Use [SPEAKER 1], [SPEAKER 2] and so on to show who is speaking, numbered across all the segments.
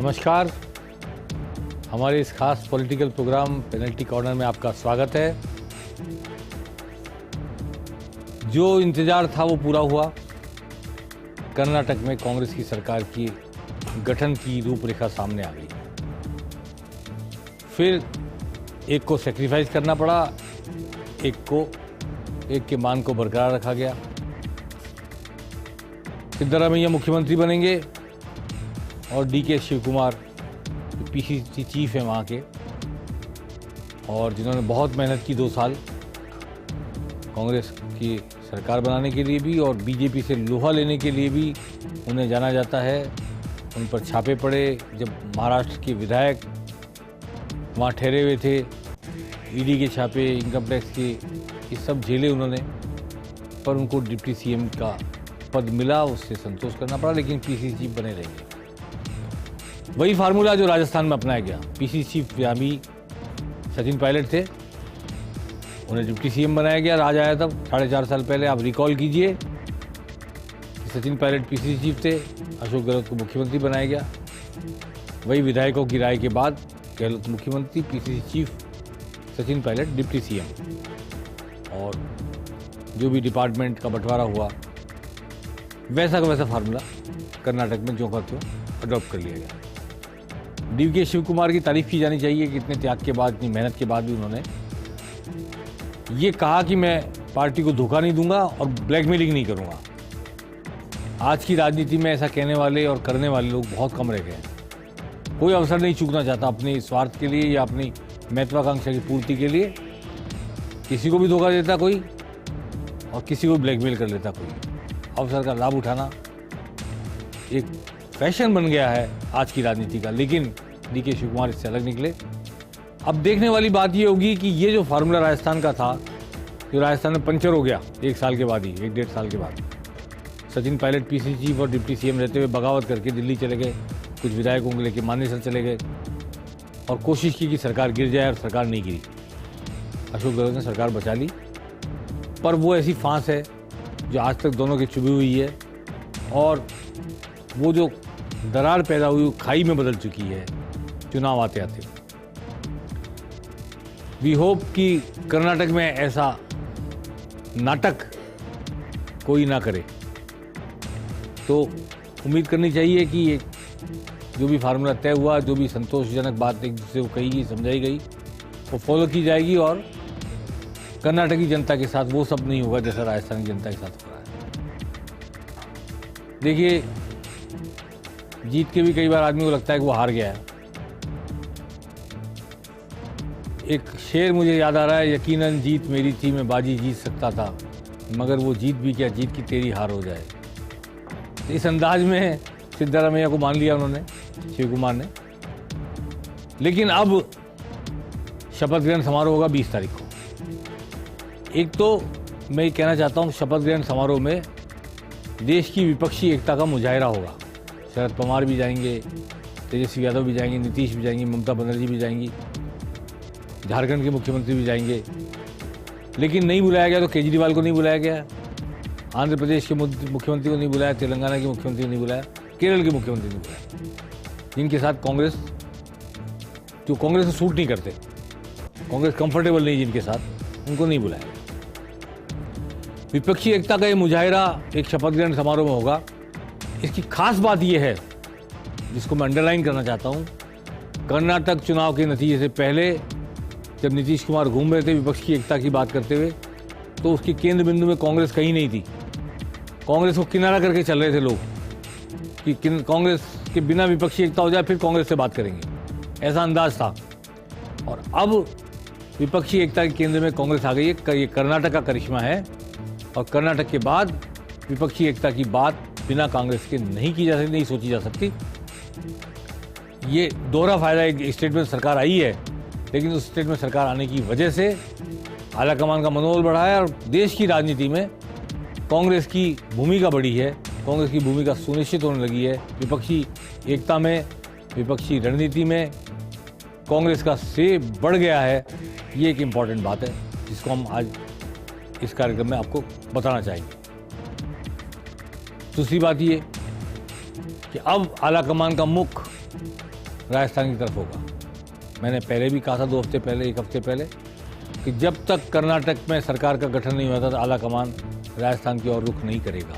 [SPEAKER 1] नमस्कार। हमारे इस खास पॉलिटिकल प्रोग्राम पेनल्टी कॉर्नर में आपका स्वागत है। जो इंतजार था वो पूरा हुआ। कर्नाटक में कांग्रेस की सरकार की गठन की रूपरेखा सामने आ गई। फिर एक को सैक्रिफाइस करना पड़ा, एक के मान को बरकरार रखा गया। सिद्धरामैया मुख्यमंत्री बनेंगे और डीके शिवकुमार पीसीसी चीफ हैं वहाँ के, और जिन्होंने बहुत मेहनत की 2 साल कांग्रेस की सरकार बनाने के लिए भी और बीजेपी से लोहा लेने के लिए भी उन्हें जाना जाता है। उन पर छापे पड़े जब महाराष्ट्र के विधायक वहाँ ठहरे हुए थे। ईडी के छापे, इनकम टैक्स के, ये सब झेले उन्होंने, पर उनको डिप्टी सीएम का पद मिला, उससे संतोष करना पड़ा, लेकिन पीसीसी चीफ बने रहेंगे। वही फार्मूला जो राजस्थान में अपनाया गया। पीसीसी चीफ यहाँ भी सचिन पायलट थे, उन्हें डिप्टी सीएम बनाया गया। राज आया तब 4.5 साल पहले। आप रिकॉल कीजिए, सचिन पायलट पीसीसी चीफ थे, अशोक गहलोत को मुख्यमंत्री बनाया गया। वही विधायकों की राय के बाद गहलोत मुख्यमंत्री, PCC chief Sachin Pilot deputy CM, और जो भी डिपार्टमेंट का बंटवारा हुआ वैसा का वैसा फार्मूला कर्नाटक में ज्यों का त्यों अडॉप्ट कर लिया गया। डीके शिवकुमार की तारीफ की जानी चाहिए कि इतने त्याग के बाद, इतनी मेहनत के बाद भी उन्होंने ये कहा कि मैं पार्टी को धोखा नहीं दूंगा और ब्लैकमेलिंग नहीं करूंगा। आज की राजनीति में ऐसा कहने वाले और करने वाले लोग बहुत कम रह गए हैं। कोई अवसर नहीं चूकना चाहता अपने स्वार्थ के लिए या अपनी महत्वाकांक्षा की पूर्ति के लिए। किसी को भी धोखा देता कोई और किसी को ब्लैकमेल कर लेता कोई। अवसर का लाभ उठाना एक फैशन बन गया है आज की राजनीति का, लेकिन डीके शिवकुमार इससे अलग निकले। अब देखने वाली बात ये होगी कि ये जो फार्मूला राजस्थान का था, जो राजस्थान में पंचर हो गया 1 साल के बाद ही, 1-1.5 साल के बाद। सचिन पायलट पीसीसी चीफ और डिप्टी सीएम रहते हुए बगावत करके दिल्ली चले गए, कुछ विधायकों को लेकर मानेसर चले गए और कोशिश की कि सरकार गिर जाए, और सरकार नहीं गिरी। अशोक गहलोत ने सरकार बचा ली, पर वो ऐसी फांस है जो आज तक दोनों की चुभी हुई है, और वो जो दरार पैदा हुई खाई में बदल चुकी है चुनाव आते आते। वी होप कि कर्नाटक में ऐसा नाटक कोई ना करे। तो उम्मीद करनी चाहिए कि ये जो भी फार्मूला तय हुआ, जो भी संतोषजनक बात एक दूसरे को कही गई, समझाई गई, वो फॉलो की जाएगी, और कर्नाटक की जनता के साथ वो सब नहीं होगा जैसा राजस्थान की जनता के साथ हो रहा है। देखिए, जीत के भी कई बार आदमी को लगता है कि वो हार गया है। एक शेर मुझे याद आ रहा है, यकीनन जीत मेरी थी, मैं बाजी जीत सकता था, मगर वो जीत भी क्या, जीत की तेरी हार हो जाए। तो इस अंदाज में सिद्धरामैया को मान लिया उन्होंने, शिवकुमार ने। लेकिन अब शपथ ग्रहण समारोह होगा 20 तारीख को। एक तो मैं ये कहना चाहता हूँ, शपथ ग्रहण समारोह में देश की विपक्षी एकता का मुजाहिरा होगा। शरद पवार भी जाएंगे, तेजस्वी यादव भी जाएंगे, नीतीश भी जाएंगे, ममता बनर्जी भी जाएंगी, झारखंड के मुख्यमंत्री भी जाएंगे। लेकिन नहीं बुलाया गया तो केजरीवाल को नहीं बुलाया गया, आंध्र प्रदेश के मुख्यमंत्री को नहीं बुलाया, तेलंगाना के मुख्यमंत्री को नहीं बुलाया, केरल के मुख्यमंत्री नहीं बुलाया, जिनके साथ कांग्रेस, जो कांग्रेस से सूट नहीं करते, कांग्रेस कंफर्टेबल नहीं जिनके साथ, उनको नहीं बुलाया। विपक्षी एकता का ये मुजाहिरा एक शपथ ग्रहण समारोह में होगा। इसकी खास बात यह है, जिसको मैं अंडरलाइन करना चाहता हूँ, कर्नाटक चुनाव के नतीजे से पहले जब नीतीश कुमार घूम रहे थे विपक्ष की एकता की बात करते हुए, तो उसके केंद्र बिंदु में कांग्रेस कहीं नहीं थी। कांग्रेस को किनारा करके चल रहे थे लोग कि कांग्रेस के बिना विपक्षी एकता हो जाए फिर कांग्रेस से बात करेंगे, ऐसा अंदाज था। और अब विपक्षी एकता के केंद्र में कांग्रेस आ गई है। ये कर्नाटक का करिश्मा है, और कर्नाटक के बाद विपक्षी एकता की बात बिना कांग्रेस के नहीं की जा सकती, नहीं सोची जा सकती। ये दोहरा फायदा, एक स्टेट में सरकार आई है, लेकिन उस स्टेट में सरकार आने की वजह से आलाकमान का मनोबल बढ़ा है, और देश की राजनीति में कांग्रेस की भूमिका बढ़ी है, कांग्रेस की भूमिका सुनिश्चित होने लगी है। विपक्षी एकता में, विपक्षी रणनीति में कांग्रेस का से बढ़ गया है। ये एक इम्पॉर्टेंट बात है जिसको हम आज इस कार्यक्रम में आपको बताना चाहेंगे। दूसरी बात ये कि अब आलाकमान का मुख राजस्थान की तरफ होगा। मैंने पहले भी कहा था 2 हफ्ते पहले, 1 हफ्ते पहले, कि जब तक कर्नाटक में सरकार का गठन नहीं हुआ था आला कमान राजस्थान की ओर रुख नहीं करेगा।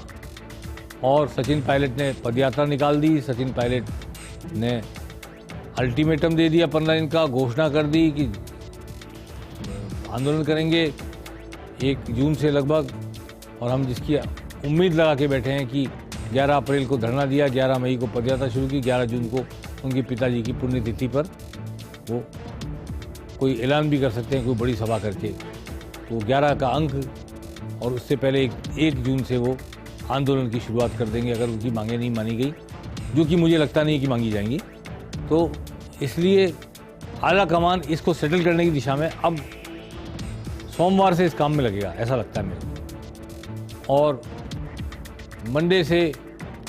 [SPEAKER 1] और सचिन पायलट ने पदयात्रा निकाल दी। सचिन पायलट ने अल्टीमेटम दे दिया 15 दिन का, घोषणा कर दी कि आंदोलन करेंगे 1 जून से लगभग। और हम जिसकी उम्मीद लगा के बैठे हैं कि 11 अप्रैल को धरना दिया, 11 मई को पदयात्रा शुरू की, 11 जून को उनके पिताजी की पुण्यतिथि पर वो कोई ऐलान भी कर सकते हैं कोई बड़ी सभा करके। तो 11 का अंक और उससे पहले 1 जून से वो आंदोलन की शुरुआत कर देंगे अगर उनकी मांगें नहीं मानी गई, जो कि मुझे लगता नहीं कि मांगी जाएंगी। तो इसलिए आला कमान इसको सेटल करने की दिशा में अब सोमवार से इस काम में लगेगा, ऐसा लगता है मेरे को। और मंडे से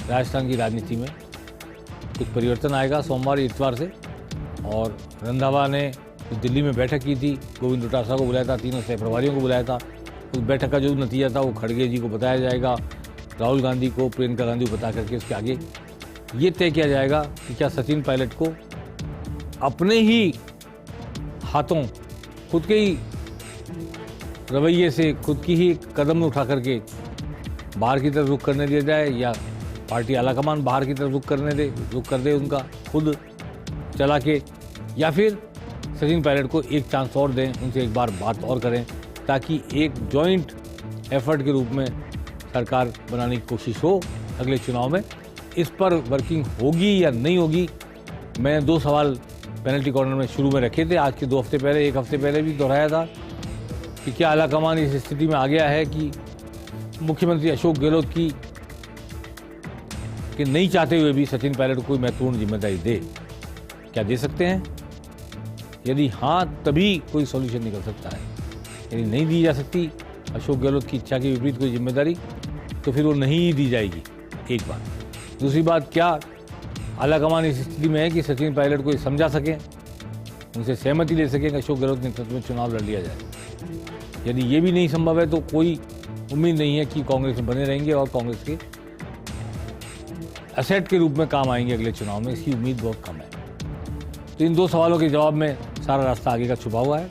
[SPEAKER 1] राजस्थान की राजनीति में कुछ परिवर्तन आएगा, सोमवार इतवार से। और रंधावा ने दिल्ली में बैठक की थी, गोविंद डोटासरा को बुलाया था, तीनों सह प्रभारियों को बुलाया था। उस बैठक का जो नतीजा था वो खड़गे जी को बताया जाएगा, राहुल गांधी को, प्रियंका गांधी को बता करके उसके आगे ये तय किया जाएगा कि क्या सचिन पायलट को अपने ही हाथों, खुद के ही रवैये से, खुद की ही कदम उठा करके बाहर की तरफ रुख करने दिया जाए, या पार्टी आलाकमान बाहर की तरफ रुख कर दे उनका खुद चला के, या फिर सचिन पायलट को एक चांस और दें, उनसे एक बार बात और करें, ताकि एक जॉइंट एफर्ट के रूप में सरकार बनाने की कोशिश हो अगले चुनाव में। इस पर वर्किंग होगी या नहीं होगी, मैंने 2 सवाल पेनल्टी कॉर्नर में शुरू में रखे थे, आज के 2 हफ्ते पहले, 1 हफ्ते पहले भी दोहराया था कि क्या आला कमान इस स्थिति में आ गया है कि मुख्यमंत्री अशोक गहलोत की कि नहीं चाहते हुए भी सचिन पायलट को कोई महत्वपूर्ण जिम्मेदारी दे। क्या दे सकते हैं? यदि हाँ, तभी कोई सॉल्यूशन निकल सकता है। यदि नहीं दी जा सकती अशोक गहलोत की इच्छा के विपरीत कोई जिम्मेदारी, तो फिर वो नहीं ही दी जाएगी, एक बात। दूसरी बात, क्या आला कमान इस स्थिति में है कि सचिन पायलट को समझा सकें, उनसे सहमति ले सकें कि अशोक गहलोत के नेतृत्व में चुनाव लड़ लिया जाए। यदि ये भी नहीं संभव है तो कोई उम्मीद नहीं है कि कांग्रेस में बने रहेंगे और कांग्रेस के एसेट के रूप में काम आएंगे अगले चुनाव में, इसकी उम्मीद बहुत कम है। तो इन 2 सवालों के जवाब में सारा रास्ता आगे का छुपा हुआ है।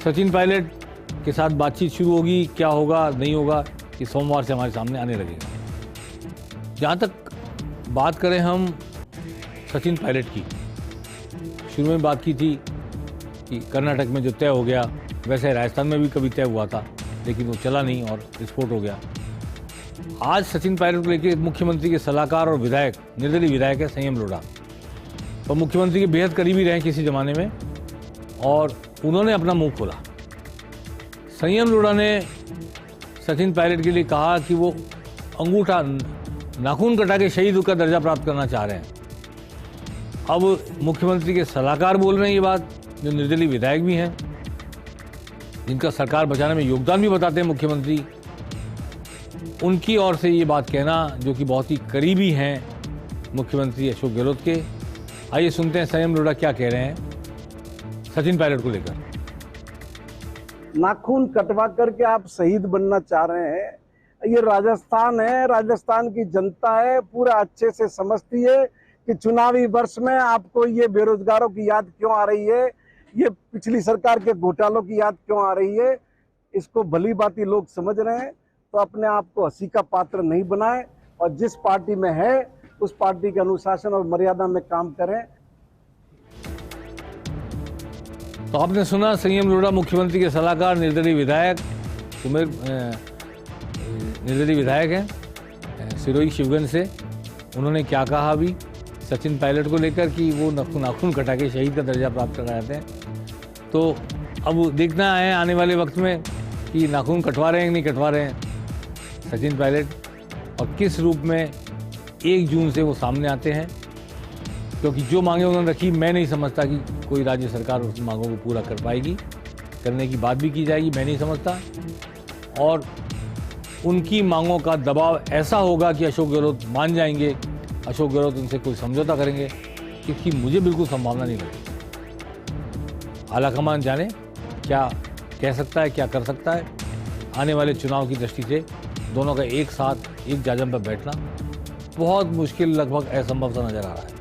[SPEAKER 1] सचिन पायलट के साथ बातचीत शुरू होगी, क्या होगा नहीं होगा, कि सोमवार से हमारे सामने आने लगेगा। जहाँ तक बात करें हम सचिन पायलट की, शुरू में बात की थी कि कर्नाटक में जो तय हो गया, वैसे राजस्थान में भी कभी तय हुआ था, लेकिन वो चला नहीं और विस्फोट हो गया। आज सचिन पायलट को लेकर मुख्यमंत्री के सलाहकार और विधायक, निर्दलीय विधायक है संयम लोढ़ा, और मुख्यमंत्री के बेहद करीबी रहे किसी जमाने में, और उन्होंने अपना मुंह खोला। संयम लोढ़ा ने सचिन पायलट के लिए कहा कि वो अंगूठा नाखून कटा के शहीद का दर्जा प्राप्त करना चाह रहे हैं। अब मुख्यमंत्री के सलाहकार बोल रहे हैं ये बात, जो निर्दलीय विधायक भी हैं, जिनका सरकार बचाने में योगदान भी बताते हैं मुख्यमंत्री, उनकी ओर से ये बात कहना, जो कि बहुत ही करीबी हैं मुख्यमंत्री अशोक गहलोत के। आइए सुनते हैं संयम लोढ़ा क्या कह रहे हैं सचिन पायलट को लेकर।
[SPEAKER 2] नाखून कटवा करके आप शहीद बनना चाह रहे हैं, ये राजस्थान है, राजस्थान की जनता है, पूरा अच्छे से समझती है कि चुनावी वर्ष में आपको ये बेरोजगारों की याद क्यों आ रही है, ये पिछली सरकार के घोटालों की याद क्यों आ रही है। इसको भली भांति लोग समझ रहे हैं, तो अपने आप को हंसी का पात्र नहीं बनाए और जिस पार्टी में है उस पार्टी के अनुशासन और मर्यादा में काम करें।
[SPEAKER 1] तो आपने सुना संयम लोढ़ा, मुख्यमंत्री के सलाहकार, निर्दलीय विधायक, निर्दलीय विधायक हैं सिरोही शिवगंज से। उन्होंने क्या कहा अभी सचिन पायलट को लेकर कि वो नाखून कटा के शहीद का दर्जा प्राप्त करना चाहते हैं। तो अब देखना है आने वाले वक्त में कि नाखून कटवा रहे हैं कि नहीं कटवा रहे हैं सचिन पायलट, और किस रूप में 1 जून से वो सामने आते हैं। क्योंकि जो मांगे उन्होंने रखी, मैं नहीं समझता कि कोई राज्य सरकार उस मांगों को पूरा कर पाएगी, करने की बात भी की जाएगी, मैं नहीं समझता। और उनकी मांगों का दबाव ऐसा होगा कि अशोक गहलोत मान जाएंगे, अशोक गहलोत उनसे कोई समझौता करेंगे, इसकी मुझे बिल्कुल संभावना नहीं लगती। आलाकमान जाने क्या कह सकता है, क्या कर सकता है। आने वाले चुनाव की दृष्टि से दोनों का एक साथ एक जाजम पर बैठना बहुत मुश्किल, लगभग असंभव सा नजर आ रहा है।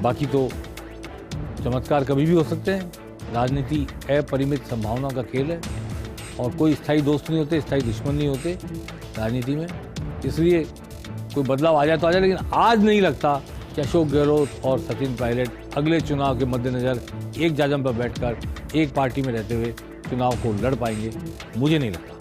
[SPEAKER 1] बाकी तो चमत्कार कभी भी हो सकते हैं। राजनीति अपरिमित संभावनाओं का खेल है और कोई स्थायी दोस्त नहीं होते, स्थायी दुश्मन नहीं होते राजनीति में। इसलिए कोई बदलाव आ जाए तो आ जाए, लेकिन आज नहीं लगता कि अशोक गहलोत और सचिन पायलट अगले चुनाव के मद्देनजर एक जाजम पर बैठकर एक पार्टी में रहते हुए चुनाव को लड़ पाएंगे। मुझे नहीं लगता।